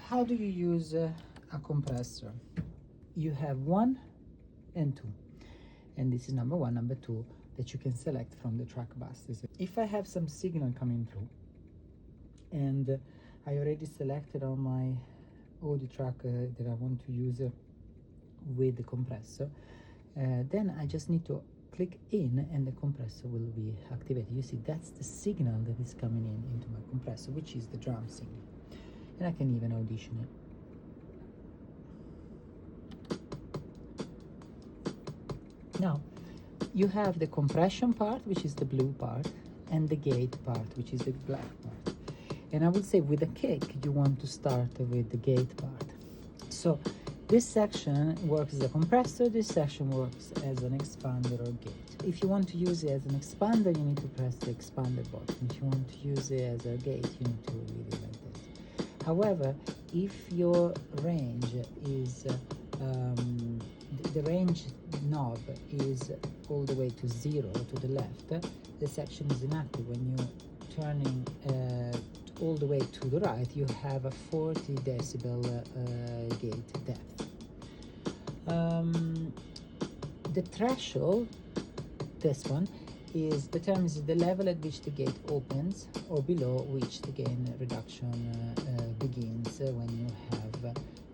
how do you use a compressor? You have 1 and 2, and this is number 1, number 2 that you can select from the track busters. If I have some signal coming through and I already selected on my audio track that I want to use with the compressor, then I just need to click in and the compressor will be activated. You see, that's the signal that is coming in into my compressor, which is the drum signal, and I can even audition it. Now you have the compression part, which is the blue part, and the gate part, which is the black part. And I would say with a kick you want to start with the gate part. So this section works as a compressor, this section works as an expander or gate. If you want to use it as an expander, you need to press the expander button. If you want to use it as a gate, you need to read it like this. However, if your range is the range knob is all the way to 0 to the left, the section is inactive. When you're turning all the way to the right, you have a 40 decibel gate depth. The threshold, this one, determines the level at which the gate opens or below which the gain reduction begins when you have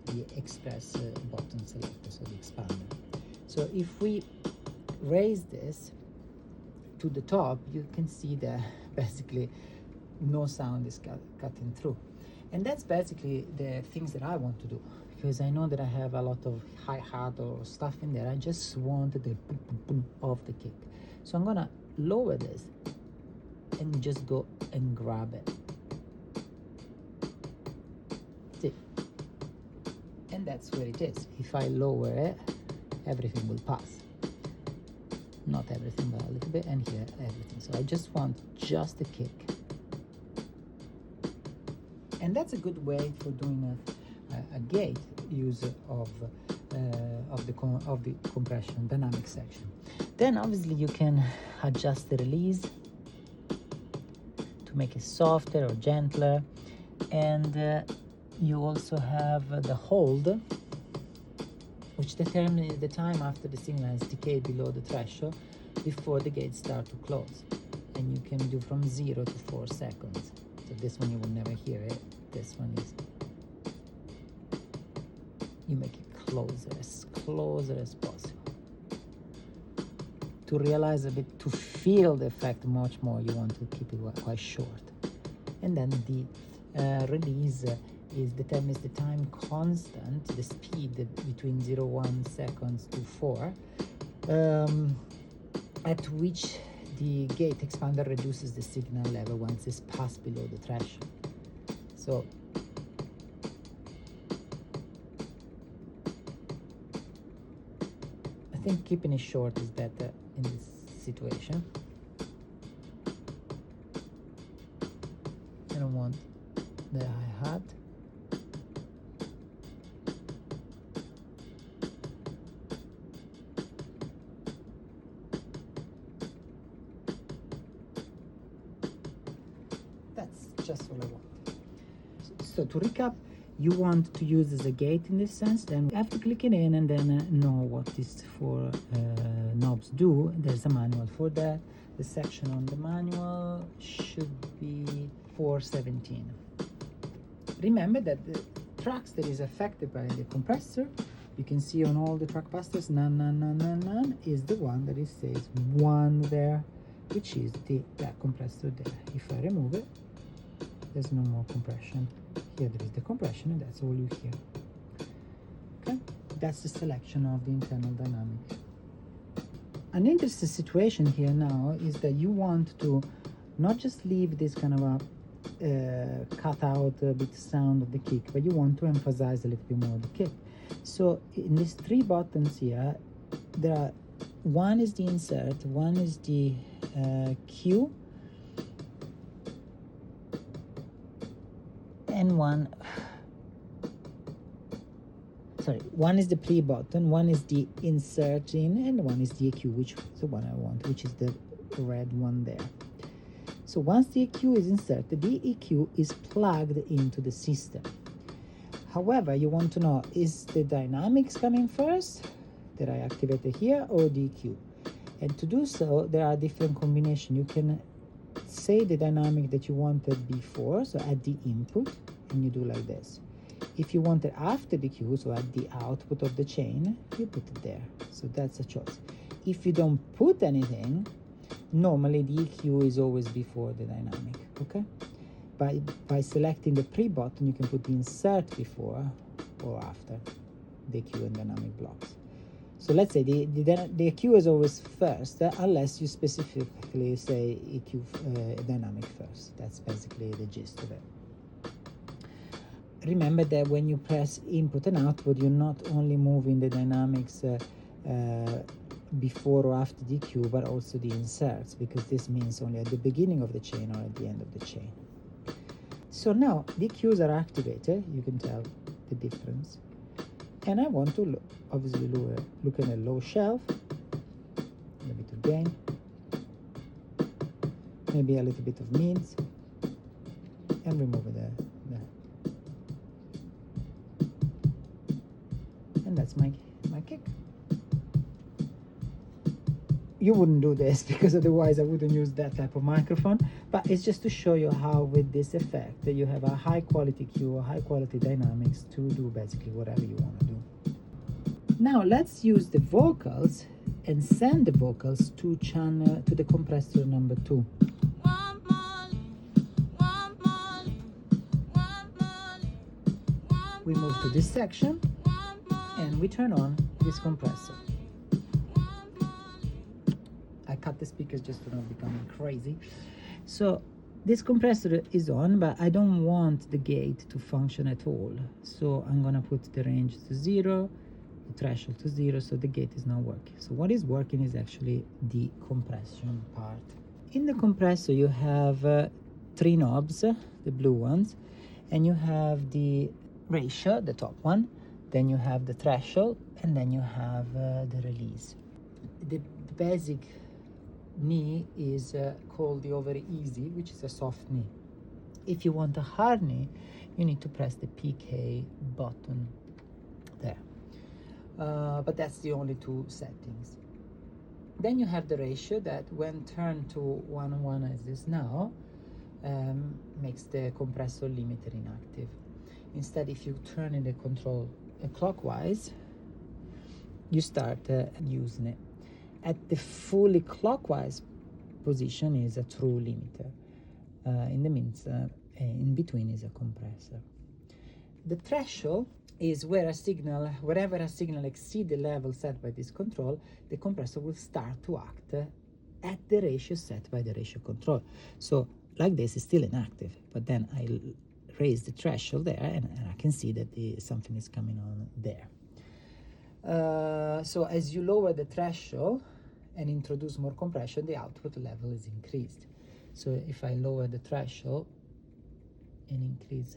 the express button selected, so the expander. So if we raise this to the top, you can see that basically no sound is cutting through. And that's basically the things that I want to do, because I know that I have a lot of hi-hat or stuff in there. I just want the boom, boom, boom of the kick. So I'm gonna lower this and just go and grab it. See? And that's where it is. If I lower it, everything will pass. Not everything, but a little bit, and here everything. So I just want just the kick. And that's a good way for doing a gate use of the compression dynamic section. Then obviously you can adjust the release to make it softer or gentler, and you also have the hold, which determines the time after the signal has decayed below the threshold before the gates start to close, and you can do from 0 to 4 seconds. So this one you will never hear it. This one is, you make it closer as possible. To realize a bit, to feel the effect much more, you want to keep it quite short. And then the release determines the time constant, the speed between 0.1 seconds to 4, at which the gate expander reduces the signal level once it's passed below the threshold. So I think keeping it short is better in this situation. I don't want the hi-hat. That's just what I want. So to recap, you want to use as a gate in this sense, then you have to click it in and then know what these 4 knobs do. There's a manual for that. The section on the manual should be 417. Remember that the tracks that is affected by the compressor, you can see on all the track busters, none is the one that it says 1 there, which is that compressor there. If I remove it, there's no more compression. Here there is the compression, and that's all you hear. Okay, that's the selection of the internal dynamic. An interesting situation here now is that you want to not just leave this kind of a cut out bit sound of the kick, but you want to emphasize a little bit more the kick. So in these 3 buttons here, there are, one is the insert, one is the cue, and one is the play button, one is the insert in, and one is the EQ, which is the one I want, which is the red one there. So once the EQ is inserted, the EQ is plugged into the system. However, you want to know, is the dynamics coming first that I activated here, or the EQ? And to do so, there are different combinations. You can say the dynamic that you wanted before, so at the input, and you do like this. If you want it after the EQ, so at the output of the chain, you put it there. So that's a choice. If you don't put anything, normally the EQ is always before the dynamic, okay? By selecting the pre button, you can put the insert before or after the EQ and dynamic blocks. So let's say the EQ is always first, unless you specifically say EQ dynamic first. That's basically the gist of it. Remember that when you press input and output, you're not only moving the dynamics before or after the EQ, but also the inserts, because this means only at the beginning of the chain or at the end of the chain. So now the EQs are activated, you can tell the difference. And I want to obviously look at a low shelf, a bit of gain, maybe a little bit of mids, and remove the and that's my kick. You wouldn't do this because otherwise I wouldn't use that type of microphone, but it's just to show you how with this effect that you have a high quality cue or high quality dynamics to do basically whatever you want to do. Now let's use the vocals and send the vocals to the compressor number 2. We move to this section and we turn on this compressor. I cut the speakers just to not becoming crazy. So this compressor is on, but I don't want the gate to function at all. So I'm gonna put the range to 0, the threshold to 0, so the gate is not working. So what is working is actually the compression part. In the compressor you have 3 knobs, the blue ones, and you have the ratio, the top one, then you have the threshold, and then you have the release. The basic knee is called the over easy, which is a soft knee. If you want a hard knee, you need to press the PK button there. But that's the only 2 settings. Then you have the ratio that when turned to 1:1 as is now, makes the compressor limiter inactive. Instead, if you turn in the control clockwise, you start using it. At the fully clockwise position is a true limiter. In between is a compressor. The threshold is where wherever a signal exceeds the level set by this control, the compressor will start to act at the ratio set by the ratio control. So like this is still inactive, but then I raise the threshold there and I can see that something is coming on there. So as you lower the threshold and introduce more compression, the output level is increased. So if I lower the threshold and increase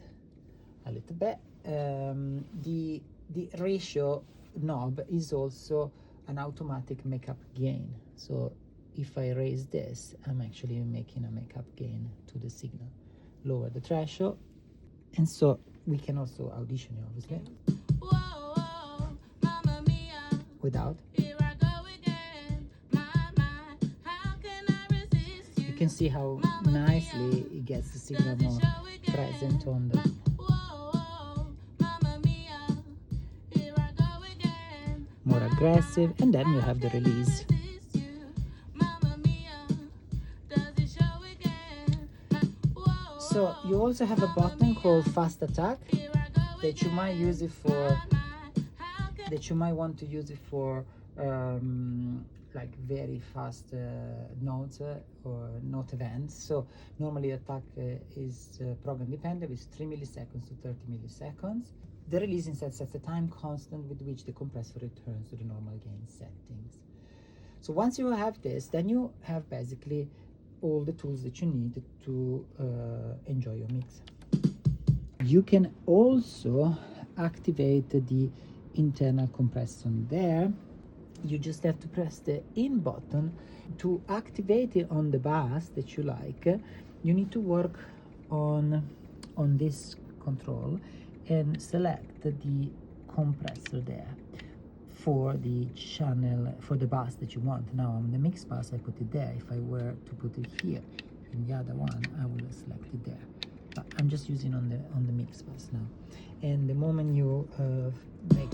a little bit, the ratio knob is also an automatic makeup gain. So if I raise this, I'm actually making a makeup gain to the signal. Lower the threshold, and so we can also audition it, obviously. Whoa, whoa, Mamma Mia. Without. Here I go again. How can I resist you? You can see how nicely it gets the signal more present on the. More aggressive, and then you have the release. So you also have a button called fast attack that you might use it for, that you might want to use it for like very fast notes or note events. So normally attack is program dependent with 3 milliseconds to 30 milliseconds. The release instead sets a time constant with which the compressor returns to the normal gain settings. So once you have this, then you have basically all the tools that you need to enjoy your mix. You can also activate the internal compression there. You just have to press the in button. To activate it on the bass that you like, you need to work on this control and select the compressor there for the channel, for the bus that you want. Now on the mix bus I put it there. If I were to put it here in the other one, I will select it there, but I'm just using on the mix bus now. And the moment you make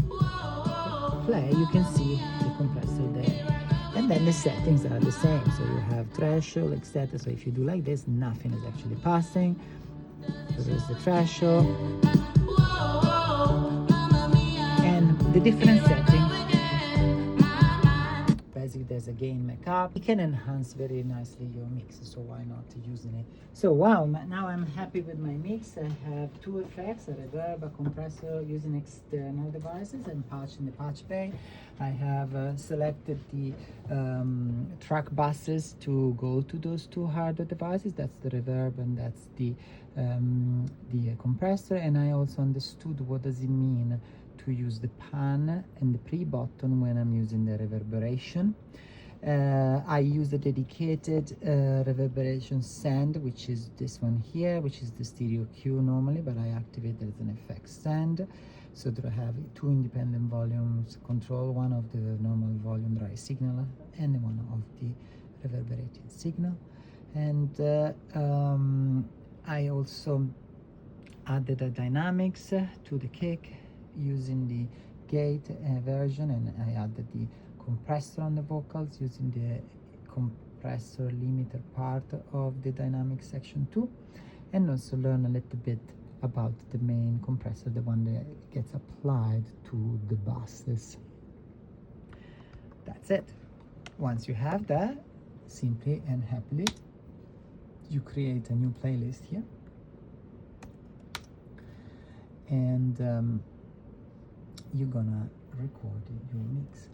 play, you can see the compressor there. And then the settings are the same, so you have threshold, etc. So if you do like this, nothing is actually passing. So there's the threshold and the different settings. Basically there's a gain makeup. You can enhance very nicely your mix, so why not using it? So wow, now I'm happy with my mix. I have two effects, a reverb, a compressor, using external devices and patch in the patch bay. I have selected the track buses to go to those two hardware devices. That's the reverb and that's the compressor. And I also understood what does it mean to use the pan and the pre-button when I'm using the reverberation. I use a dedicated reverberation send, which is this one here, which is the stereo Q normally, but I activate it as an effect send, so that I have two independent volumes control, one of the normal volume dry signal and one of the reverberating signal. And I also added a dynamics to the kick using the gate version, and I added the compressor on the vocals using the compressor limiter part of the dynamic section 2, and also learn a little bit about the main compressor, the one that gets applied to the buses. That's it. Once you have that, simply and happily you create a new playlist here, and you're gonna record your mix.